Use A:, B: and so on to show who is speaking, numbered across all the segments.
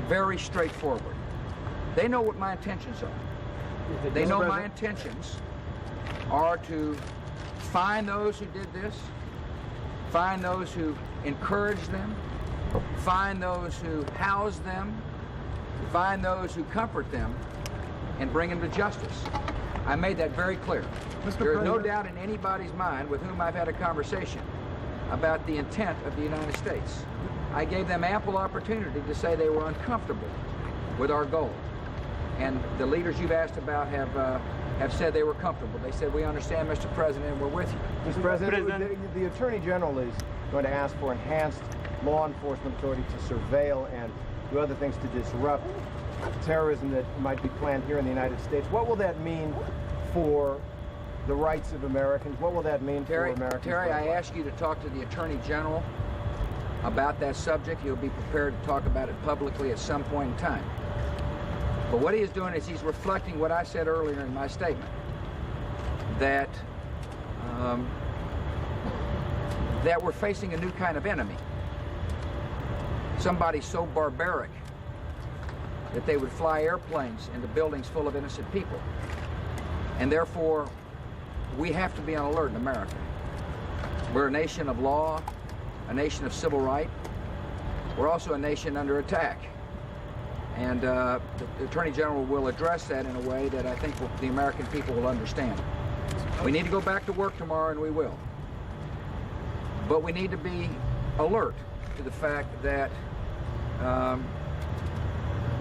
A: very straightforward. They know what my intentions are. They know my intentions are to find those who did this, find those who encouraged them, find those who housed them, find those who comfort them, and bring them to justice. I made that very clear. There is no doubt in anybody's mind with whom I've had a conversation about the intent of the United States. I gave them ample opportunity to say they were uncomfortable with our goal. And the leaders you've asked about have said they were comfortable. They said, we understand, Mr. President, and we're with you.
B: Mr. President, the Attorney General is going to ask for enhanced law enforcement authority to surveil and do other things to disrupt terrorism that might be planned here in the United States. What will that mean for the rights of Americans? What will that mean for Americans?
A: Terry, I ask you to talk to the Attorney General about that subject. He'll be prepared to talk about it publicly at some point in time. But what he is doing is he's reflecting what I said earlier in my statement, that that we're facing a new kind of enemy. Somebody so barbaric that they would fly airplanes into buildings full of innocent people. And therefore, we have to be on alert in America. We're a nation of law, a nation of civil right. We're also a nation under attack. And the Attorney General will address that in a way that I think the American people will understand. We need to go back to work tomorrow, and we will. But we need to be alert to the fact that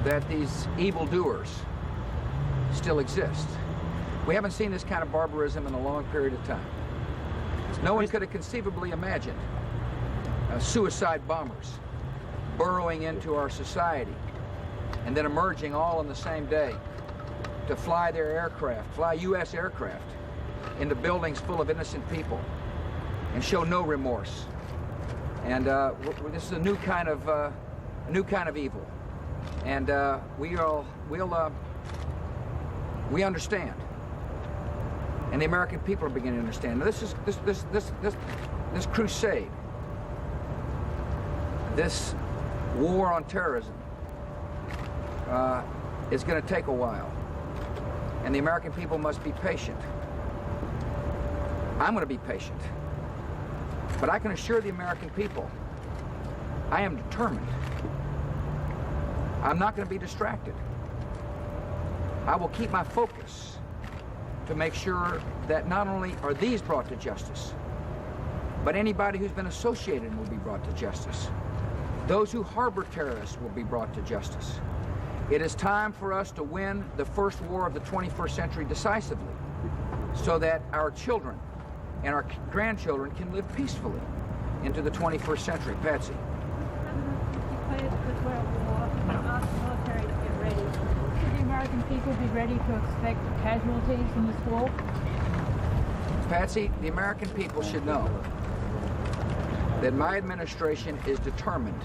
A: that these evildoers still exist. We haven't seen this kind of barbarism in a long period of time. No one could have conceivably imagined suicide bombers burrowing into our society and then emerging all on the same day to fly their aircraft, fly U.S. aircraft into buildings full of innocent people and show no remorse. And this is a new kind of evil. And we understand, and the American people are beginning to understand. Now, this crusade, this war on terrorism, is going to take a while, and the American people must be patient. I'm going to be patient, but I can assure the American people, I am determined. I'm not going to be distracted. I will keep my focus to make sure that not only are these brought to justice, but anybody who's been associated will be brought to justice. Those who harbor terrorists will be brought to justice. It is time for us to win the first war of the 21st century decisively, so that our children and our grandchildren can live peacefully into the 21st century. Patsy.
C: Military to get ready. Should the American people be ready to expect casualties in this war?
A: Patsy, the American people should know that my administration is determined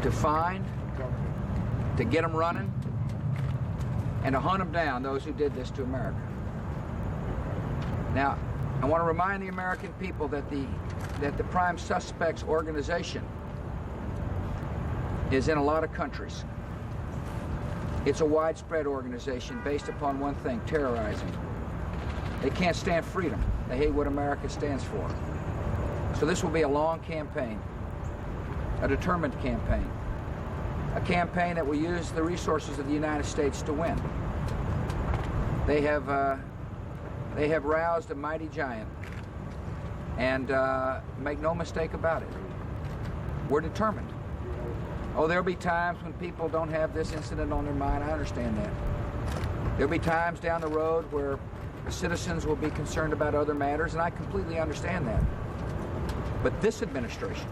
A: to find, to get them running, and to hunt them down, those who did this to America. Now, I want to remind the American people that the prime suspects organization is in a lot of countries. It's a widespread organization based upon one thing: terrorizing. They can't stand freedom. They hate what America stands for. So this will be a long campaign, a determined campaign, a campaign that will use the resources of the United States to win. They have roused a mighty giant, and make no mistake about it, we're determined. Oh, there'll be times when people don't have this incident on their mind. I understand that. There'll be times down the road where citizens will be concerned about other matters, and I completely understand that. But this administration,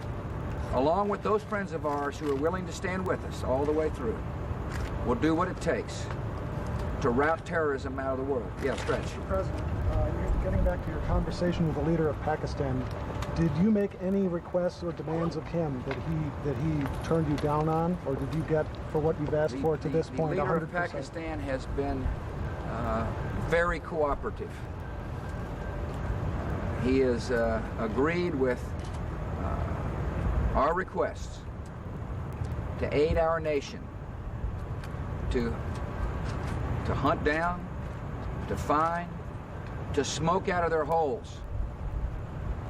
A: along with those friends of ours who are willing to stand with us all the way through, will do what it takes to rout terrorism out of the world. Yeah, Stretch.
D: Mr. President, getting back to your conversation with the leader of Pakistan, did you make any requests or demands of him that he turned you down on, or did you get for what you've asked for to this point?
A: The leader
D: 100%?
A: of Pakistan has been very cooperative. He has agreed with our requests to aid our nation to hunt down, to find, to smoke out of their holes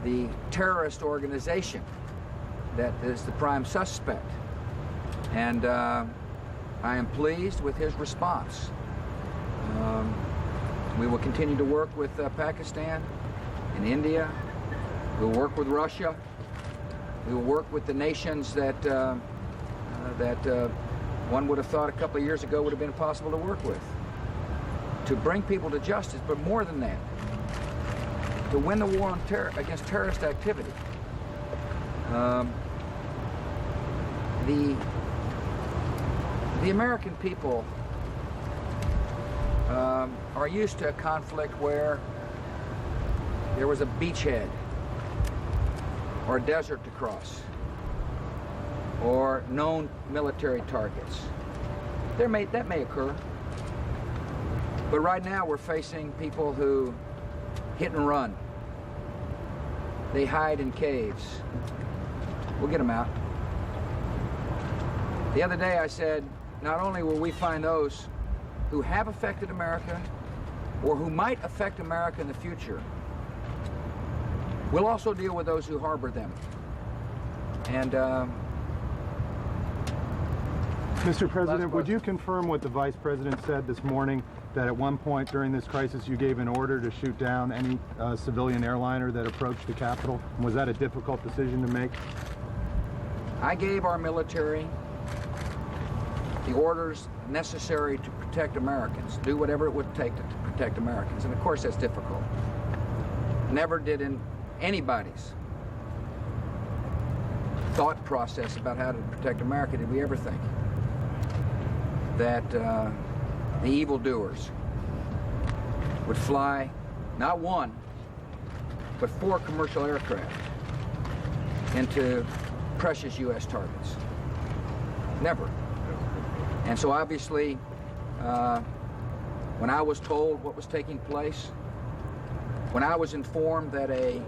A: the terrorist organization that is the prime suspect. And I am pleased with his response. We will continue to work with Pakistan and India. We'll work with Russia. We will work with the nations that one would have thought a couple of years ago would have been impossible to work with, to bring people to justice, but more than that, to win the war on against terrorist activity. The American people are used to a conflict where there was a beachhead or a desert to cross or known military targets. That may occur. But right now we're facing people who hit and run. They hide in caves. We'll get them out. The other day I said, not only will we find those who have affected America or who might affect America in the future, we'll also deal with those who harbor them. And
E: Mr. President, would you confirm what the Vice President said this morning, that at one point during this crisis you gave an order to shoot down any civilian airliner that approached the Capitol? Was that a difficult decision to make?
A: I gave our military the orders necessary to protect Americans, do whatever it would take to protect Americans. And of course that's difficult. Never did in anybody's thought process about how to protect America did we ever think that the evildoers would fly not one, but 4 commercial aircraft into precious U.S. targets. Never. And so obviously, when I was told what was taking place, when I was informed that a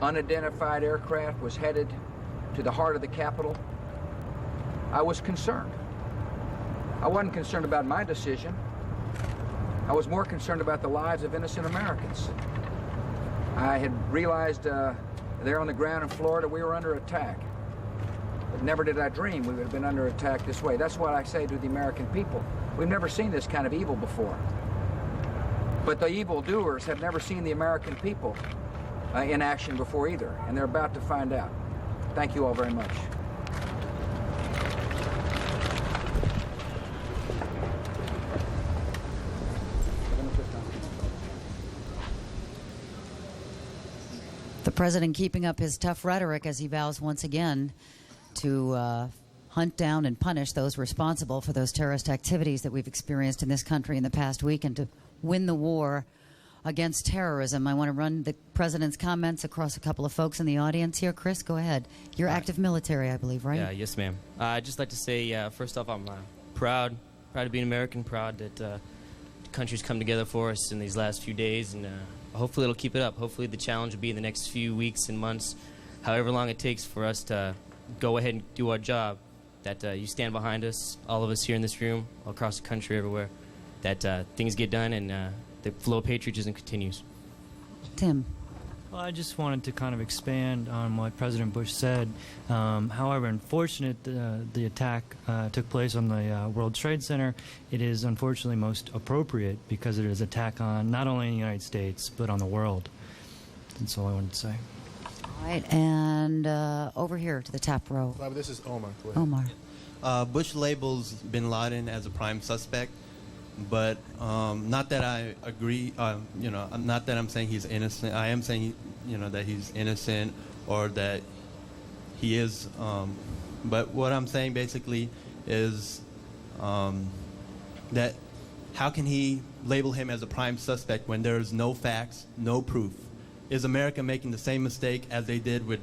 A: unidentified aircraft was headed to the heart of the Capitol, I was concerned. I wasn't concerned about my decision. I was more concerned about the lives of innocent Americans. I had realized there on the ground in Florida we were under attack. But never did I dream we would have been under attack this way. That's what I say to the American people. We've never seen this kind of evil before. But the evildoers have never seen the American people in action before either, and they're about to find out. Thank you all very much.
F: The president keeping up his tough rhetoric as he vows once again to hunt down and punish those responsible for those terrorist activities that we've experienced in this country in the past week, and to win the war against terrorism. I want to run the president's comments across a couple of folks in the audience here. Chris, go ahead. You're active military, I believe, right?
G: Yeah, yes, ma'am. I'd just like to say, first off, I'm proud to be an American, proud that the country's come together for us in these last few days, and hopefully it'll keep it up. Hopefully the challenge will be in the next few weeks and months, however long it takes for us to go ahead and do our job, that you stand behind us, all of us here in this room, all across the country, everywhere, that things get done and the flow of patriotism continues.
F: Tim.
H: Well, I just wanted to kind of expand on what President Bush said. However unfortunate the attack took place on the World Trade Center, it is unfortunately most appropriate because it is an attack on not only the United States, but on the world. That's all I wanted to say.
F: All right, and over here to the top row.
I: This is Omar.
F: Omar.
I: Bush labels bin Laden as a prime suspect, but not that I agree. Not that I'm saying he's innocent. I am saying, that he's innocent or that he is. But what I'm saying basically is that how can he label him as a prime suspect when there's no facts, no proof? Is America making the same mistake as they did with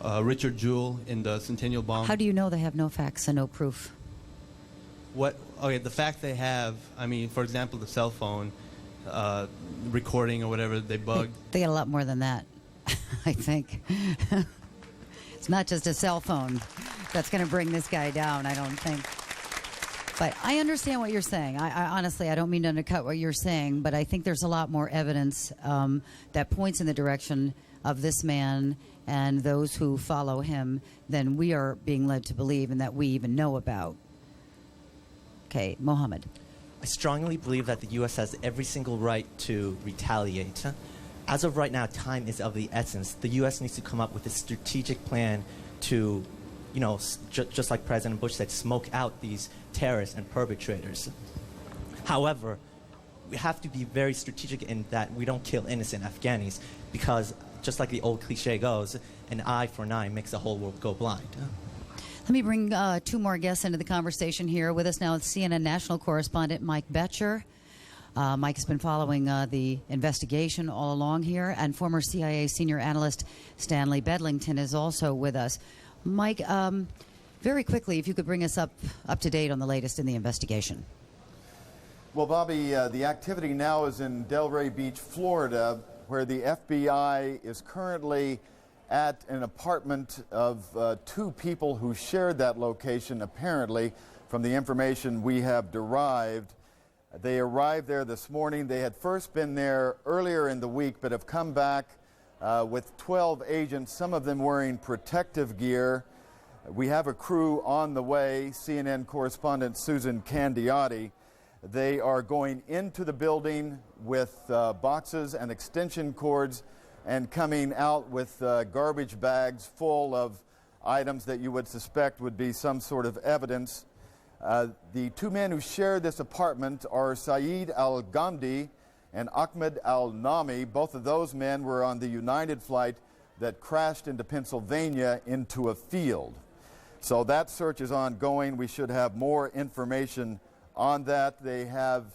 I: Richard Jewell in the Centennial bomb?
F: How do you know they have no facts and no proof?
I: The fact they have, for example, the cell phone recording or whatever they bugged.
F: They got a lot more than that, I think. It's not just a cell phone. that's going to bring this guy down, I don't think. But I understand what you're saying. I honestly, I don't mean to undercut what you're saying, but I think there's a lot more evidence that points in the direction of this man and those who follow him than we are being led to believe and that we even know about. Okay, Mohammed.
J: I strongly believe that the U.S. has every single right to retaliate. As of right now, time is of the essence. The U.S. needs to come up with a strategic plan to, just like President Bush said, smoke out these terrorists and perpetrators. However, we have to be very strategic in that we don't kill innocent Afghanis because, just like the old cliche goes, an eye for an eye makes the whole world go blind.
F: Let me bring two more guests into the conversation here. With us now is CNN national correspondent Mike Boettcher. Mike has been following the investigation all along here, and former CIA senior analyst Stanley Bedlington is also with us. Mike, very quickly, if you could bring us up to date on the latest in the investigation.
K: Well, Bobby, the activity now is in Delray Beach, Florida, where the FBI is currently at an apartment of two people who shared that location, apparently, from the information we have derived. They arrived there this morning. They had first been there earlier in the week, but have come back with 12 agents, some of them wearing protective gear. We have a crew on the way, CNN correspondent Susan Candiotti. They are going into the building with boxes and extension cords and coming out with garbage bags full of items that you would suspect would be some sort of evidence. The two men who shared this apartment are Saeed Al-Ghamdi and Ahmed Al-Nami. Both of those men were on the United flight that crashed into Pennsylvania into a field. So that search is ongoing. We should have more information on that. They have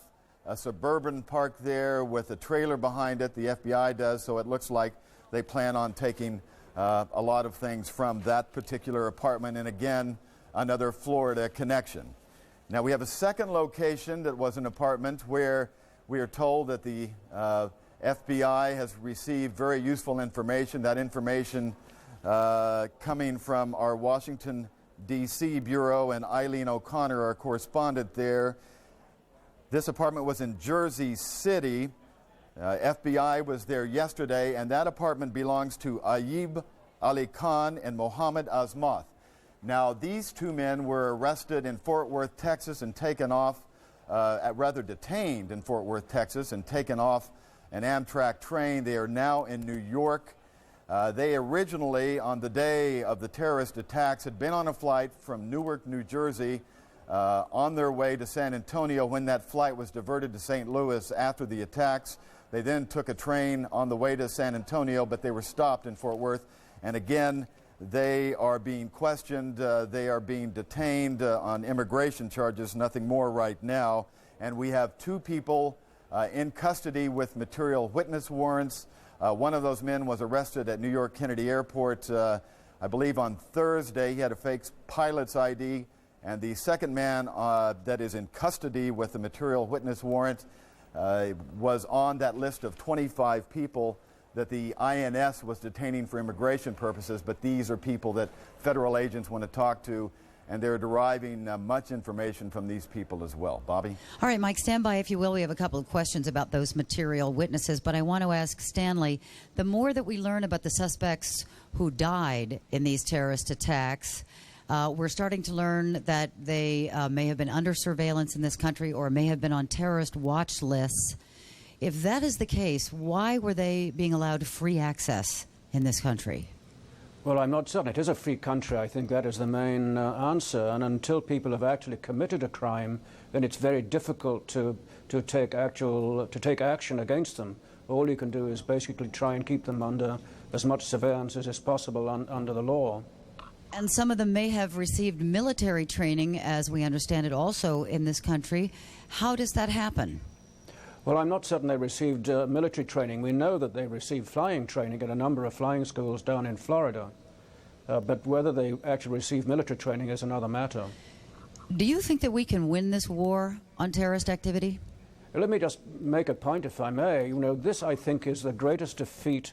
K: a suburban park there with a trailer behind it. The FBI does, so it looks like they plan on taking a lot of things from that particular apartment. And again, another Florida connection. Now we have a second location that was an apartment where we are told that the FBI has received very useful information. That information coming from our Washington, D.C. Bureau, and Eileen O'Connor, our correspondent there. This apartment was in Jersey City. FBI was there yesterday, and that apartment belongs to Ayib Ali Khan and Mohammed Azmath. Now, these two men were arrested in Fort Worth, Texas, and taken off, detained in Fort Worth, Texas, and taken off an Amtrak train. They are now in New York. They originally, on the day of the terrorist attacks, had been on a flight from Newark, New Jersey, on their way to San Antonio when that flight was diverted to St. Louis after the attacks. They then took a train on the way to San Antonio, but they were stopped in Fort Worth. And again, they are being questioned. They are being detained on immigration charges, nothing more right now. And we have two people in custody with material witness warrants. One of those men was arrested at New York Kennedy Airport, I believe on Thursday. He had a fake pilot's ID. And the second man that is in custody with the material witness warrant was on that list of 25 people that the INS was detaining for immigration purposes, but these are people that federal agents want to talk to, and they're deriving much information from these people as well. Bobby?
F: All right, Mike, stand by if you will. We have a couple of questions about those material witnesses, but I want to ask Stanley, the more that we learn about the suspects who died in these terrorist attacks, we're starting to learn that they may have been under surveillance in this country or may have been on terrorist watch lists. If that is the case, why were they being allowed free access in this country?
L: Well, I'm not certain. It is a free country. I think that is the main answer. And until people have actually committed a crime, then it's very difficult to take action against them. All you can do is basically try and keep them under as much surveillance as is possible under the law.
F: And some of them may have received military training, as we understand it, also in this country. How does that happen?
L: Well, I'm not certain they received military training. We know that they received flying training at a number of flying schools down in Florida. But whether they actually received military training is another matter.
F: Do you think that we can win this war on terrorist activity?
L: Let me just make a point, if I may. You know, this, I think, is the greatest defeat